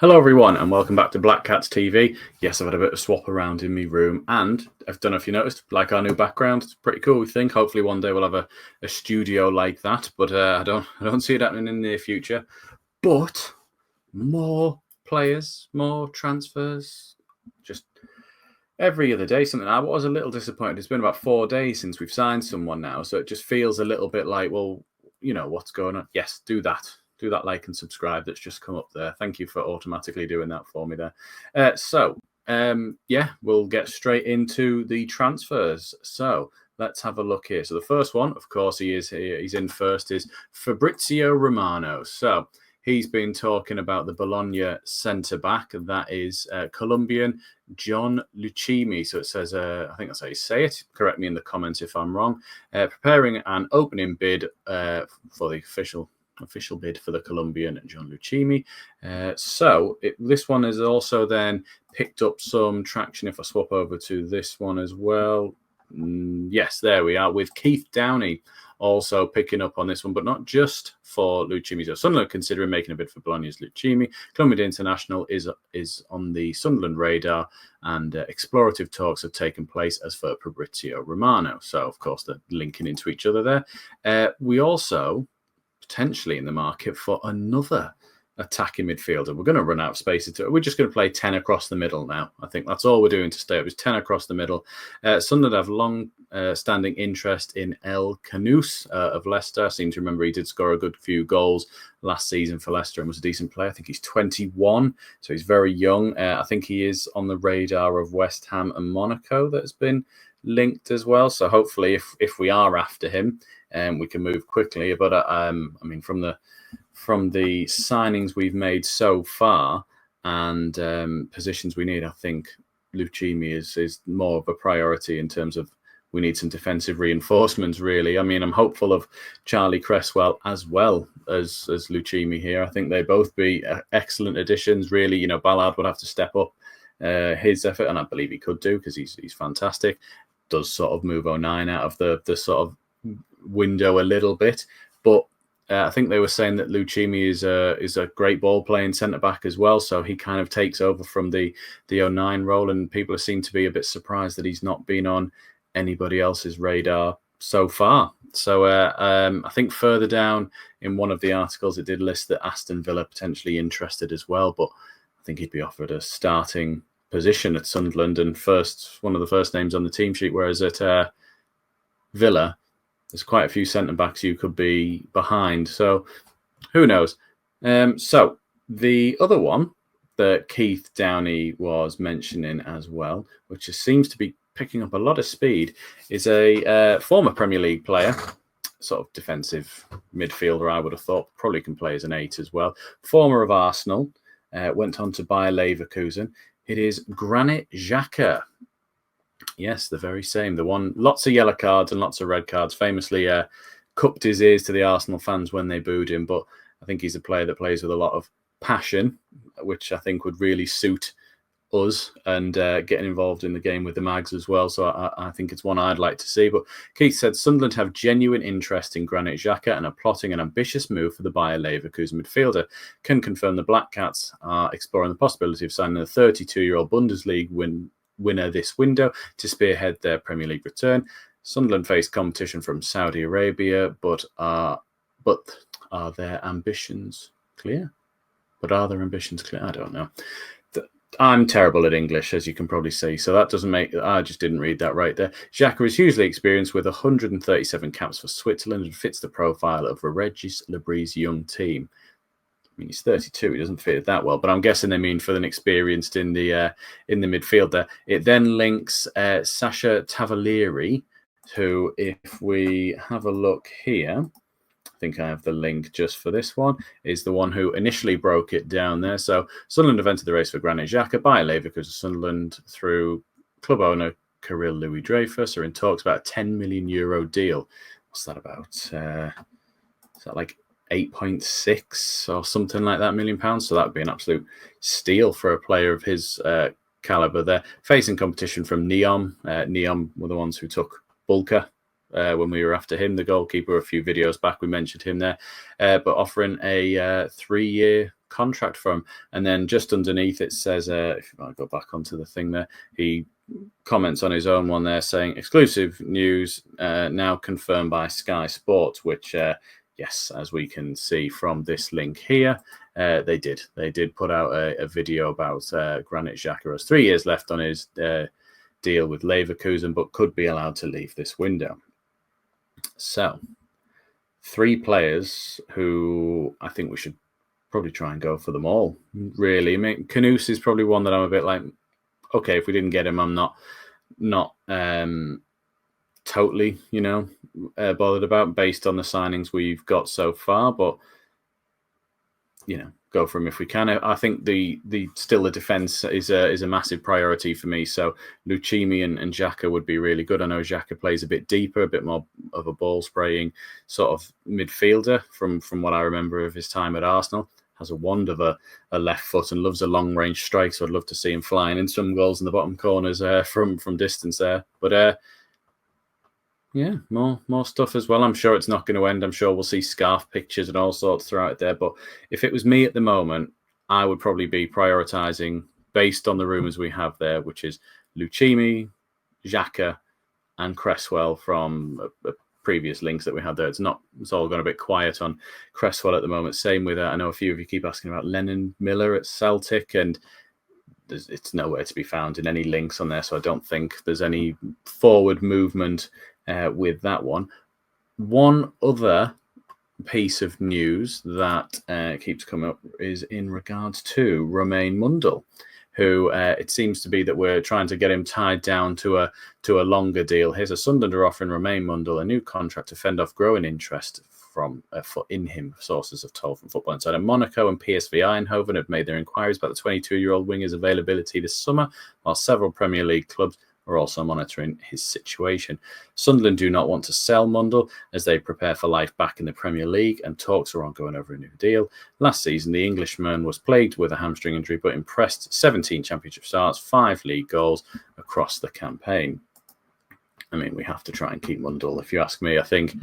Hello everyone and welcome back to Black Cats TV. Yes, I've had a bit of swap around in my room and I don't know if you noticed, like our new background, it's pretty cool, we think. Hopefully one day we'll have a studio like that, but I don't see it happening in the near future. But more players, more transfers, just every other day something. I was a little disappointed. It's been about 4 days since we've signed someone now, so it just feels a little bit like, well, you know, what's going on? Yes, do that. Do that like and subscribe that's just come up there. Thank you for automatically doing that for me there. Yeah, we'll get straight into the transfers. So let's have a look here. So the first one, of course, he's in first, is Fabrizio Romano. So he's been talking about the Bologna centre-back, and that is Colombian John Lucumi. So it says, I think that's how you say it. Correct me in the comments if I'm wrong. Preparing an opening bid for the official bid for the Colombian John Lucumi. This one has also then picked up some traction. If I swap over to this one as well. Yes, there we are, with Keith Downey also picking up on this one, but not just for Lucumi. So Sunderland considering making a bid for Bologna's Lucumi. Colombian International is on the Sunderland radar, and explorative talks have taken place as for Fabrizio Romano. So, of course, they're linking into each other there. We also potentially in the market for another attacking midfielder. We're going to run out of space. We're just going to play 10 across the middle now. I think that's all we're doing to stay up is 10 across the middle. Sunderland have long-standing interest in Khannouss of Leicester. I seem to remember he did score a good few goals last season for Leicester and was a decent player. I think he's 21, so he's very young. I think he is on the radar of West Ham and Monaco that's been linked as well. So hopefully if we are after him, we can move quickly. But I mean, from the signings we've made so far and positions we need, I think Lucumi is more of a priority in terms of we need some defensive reinforcements, really. I mean, I'm hopeful of Charlie Cresswell as well as Lucumi here. I think they both be excellent additions, really. You know, Ballard would have to step up his effort, and I believe he could do because he's fantastic. Does sort of move 09 out of the sort of window a little bit, but I think they were saying that Lucumi is a great ball playing centre back as well, so he kind of takes over from the 09 role, and people seem to be a bit surprised that he's not been on anybody else's radar so far. So I think further down in one of the articles it did list that Aston Villa potentially interested as well, but I think he'd be offered a starting position at Sunderland and one of the first names on the team sheet, whereas at Villa there's quite a few centre-backs you could be behind. So who knows? So the other one that Keith Downey was mentioning as well, which seems to be picking up a lot of speed, is a former Premier League player, sort of defensive midfielder, I would have thought. Probably can play as an 8 as well. Former of Arsenal, went on to Bayer Leverkusen. It is Granit Xhaka. Yes, the very same. The one, lots of yellow cards and lots of red cards. Famously cupped his ears to the Arsenal fans when they booed him. But I think he's a player that plays with a lot of passion, which I think would really suit us, and getting involved in the game with the Mags as well. So I think it's one I'd like to see. But Keith said Sunderland have genuine interest in Granit Xhaka and are plotting an ambitious move for the Bayer Leverkusen midfielder. Can confirm the Black Cats are exploring the possibility of signing a 32-year-old Bundesliga winner this window to spearhead their Premier League return. Sunderland face competition from Saudi Arabia, but are their ambitions clear? I don't know. I'm terrible at English, as you can probably see, so that doesn't make... I just didn't read that right there. Xhaka is hugely experienced with 137 caps for Switzerland and fits the profile of Regis Lebris' young team. I mean, he's 32. He doesn't fit that well, but I'm guessing they mean for an experienced in the midfield there. It then links Sasha Tavalieri, who, if we have a look here, I think I have the link just for this one, is the one who initially broke it down there. So Sunderland have entered the race for Granit Xhaka by Leverkusen. Sunderland, through club owner Kirill Louis Dreyfus, are in talks about a €10 million deal. What's that about? Is that like 8.6 or something like that £1 million? So that would be an absolute steal for a player of his caliber there. Facing competition from Neom. Neom were the ones who took Bulka when we were after him, the goalkeeper. A few videos back we mentioned him there, but offering a 3-year contract for him. And then just underneath it says, if I go back onto the thing there, he comments on his own one there saying, exclusive news now confirmed by Sky Sports, which, yes, as we can see from this link here, they did put out a video about Granit Xhaka has 3 years left on his deal with Leverkusen, but could be allowed to leave this window. So 3 players who I think we should probably try and go for them all, really. I mean, Khannouss is probably one that I'm a bit like, okay, if we didn't get him, I'm not totally, bothered about based on the signings we've got so far, but go for him if we can. I think the defense is a massive priority for me. So Lucumi and Xhaka would be really good. I know Xhaka plays a bit deeper, a bit more of a ball spraying sort of midfielder from what I remember of his time at Arsenal. Has a wand of a left foot and loves a long range strike. So I'd love to see him flying in some goals in the bottom corners from distance there. But yeah, more stuff as well. I'm sure it's not going to end. I'm sure we'll see scarf pictures and all sorts throughout there. But if it was me at the moment, I would probably be prioritising based on the rumours we have there, which is Lucumi, Xhaka, and Cresswell from previous links that we had there. It's all gone a bit quiet on Cresswell at the moment. Same with I know a few of you keep asking about Lennon Miller at Celtic, and it's nowhere to be found in any links on there. So I don't think there's any forward movement with that one. One other piece of news that keeps coming up is in regards to Romaine Mundle, who it seems to be that we're trying to get him tied down to a longer deal. Here's a Sunderland are offering Romaine Mundle a new contract to fend off growing interest in him, sources have told from Football Insider. Monaco and PSV Eindhoven have made their inquiries about the 22-year-old winger's availability this summer, while several Premier League clubs are also monitoring his situation. Sunderland do not want to sell Mundle as they prepare for life back in the Premier League, and talks are ongoing over a new deal. Last season, the Englishman was plagued with a hamstring injury, but impressed. 17 championship starts, 5 league goals across the campaign. I mean, we have to try and keep Mundle. If you ask me, I think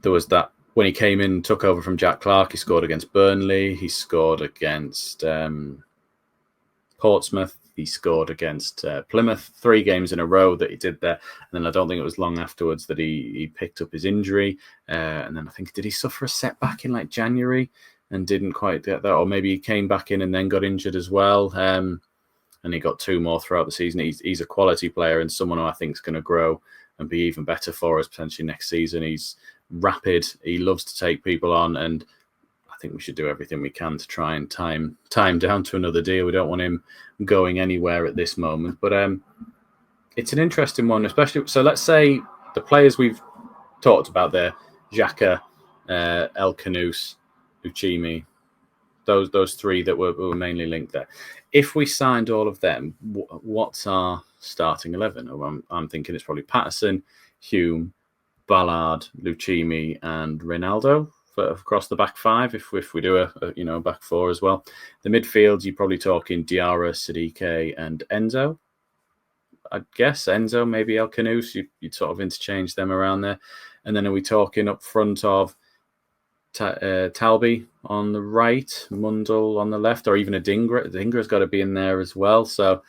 there was that when he came in, took over from Jack Clark, he scored against Burnley, he scored against Portsmouth, he scored against Plymouth, 3 games in a row that he did there. And then I don't think it was long afterwards that he picked up his injury. And then I think, did he suffer a setback in like January and didn't quite get that? Or maybe he came back in and then got injured as well. And he got 2 more throughout the season. He's a quality player and someone who I think is going to grow and be even better for us potentially next season. He's rapid. He loves to take people on, and I think we should do everything we can to try and time down to another deal. We don't want him going anywhere at this moment, but it's an interesting one, especially. So let's say the players we've talked about there, Xhaka, El Khannouss, Lucumi, those 3 that were mainly linked there. If we signed all of them, what's our starting 11? I'm thinking it's probably Patterson, Hume, Ballard, Lucumi, and Ronaldo across the back 5. If we do a back 4 as well, the midfield you're probably talking Diarra, Siddique, and Enzo. I guess Enzo, maybe El Khannouss. You'd sort of interchange them around there, and then are we talking up front of Talby on the right, Mundle on the left, or even Adingra? Adingra's got to be in there as well. So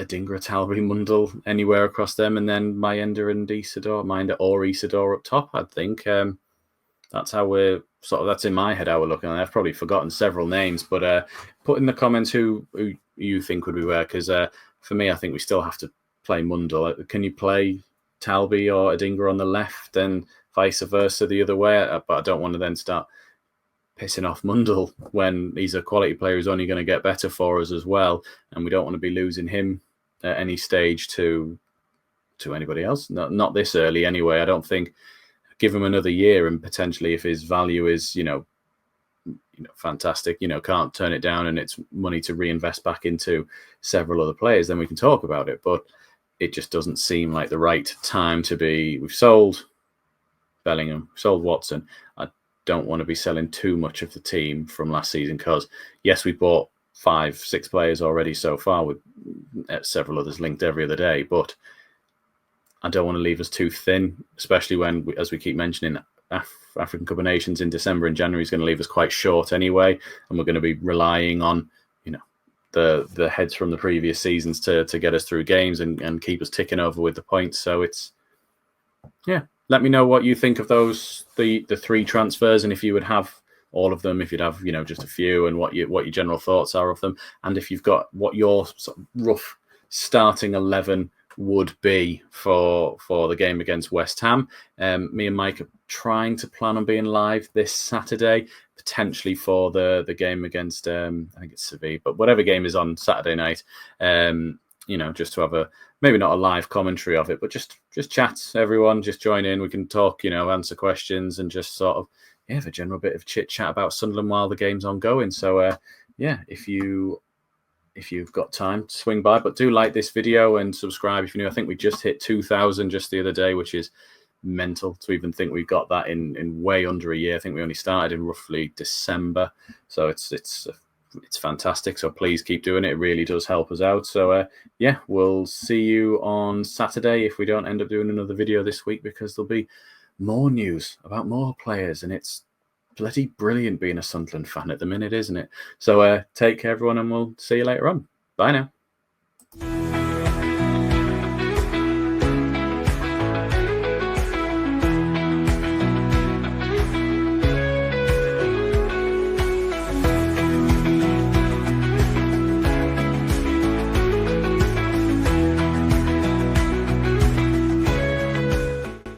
Adingra, Talby, Mundle, anywhere across them, and then Mayenda and Isidore up top. I think that's how we're that's in my head how we're looking. I've probably forgotten several names, but put in the comments who you think would be where, because for me, I think we still have to play Mundle. Can you play Talby or Adingra on the left and vice versa the other way? But I don't want to then start pissing off Mundle when he's a quality player who's only going to get better for us as well, and we don't want to be losing him at any stage to anybody else. Not this early anyway. I don't think. Give him another year, and potentially if his value is fantastic, can't turn it down, and it's money to reinvest back into several other players, then we can talk about it. But it just doesn't seem like the right time to be. We've sold Bellingham, sold Watson. I don't want to be selling too much of the team from last season, because yes, we bought 5-6 players already so far, with several others linked every other day, but I don't want to leave us too thin, especially when, as we keep mentioning, African Cup of Nations in December and January is going to leave us quite short anyway, and we're going to be relying on the heads from the previous seasons to get us through games and keep us ticking over with the points. So it's let me know what you think of those the 3 transfers, and if you would have all of them, if you'd have just a few, and what your general thoughts are of them, and if you've got what your sort of rough starting 11 would be for the game against West Ham. Me and Mike are trying to plan on being live this Saturday, potentially for the game against I think it's Seville, but whatever game is on Saturday night, just to have maybe not a live commentary of it, but just chat, everyone, just join in. We can talk, answer questions, and just sort of have a general bit of chit chat about Sunderland while the game's ongoing. So if you've got time, swing by, but do like this video and subscribe if you're new. I think we just hit 2,000 just the other day, which is mental to even think we've got that in way under a year. I think we only started in roughly December, so it's fantastic. So please keep doing it. It really does help us out. So we'll see you on Saturday if we don't end up doing another video this week, because there'll be more news about more players, and it's bloody brilliant being a Sunderland fan at the minute, isn't it? So take care, everyone, and we'll see you later on. Bye now.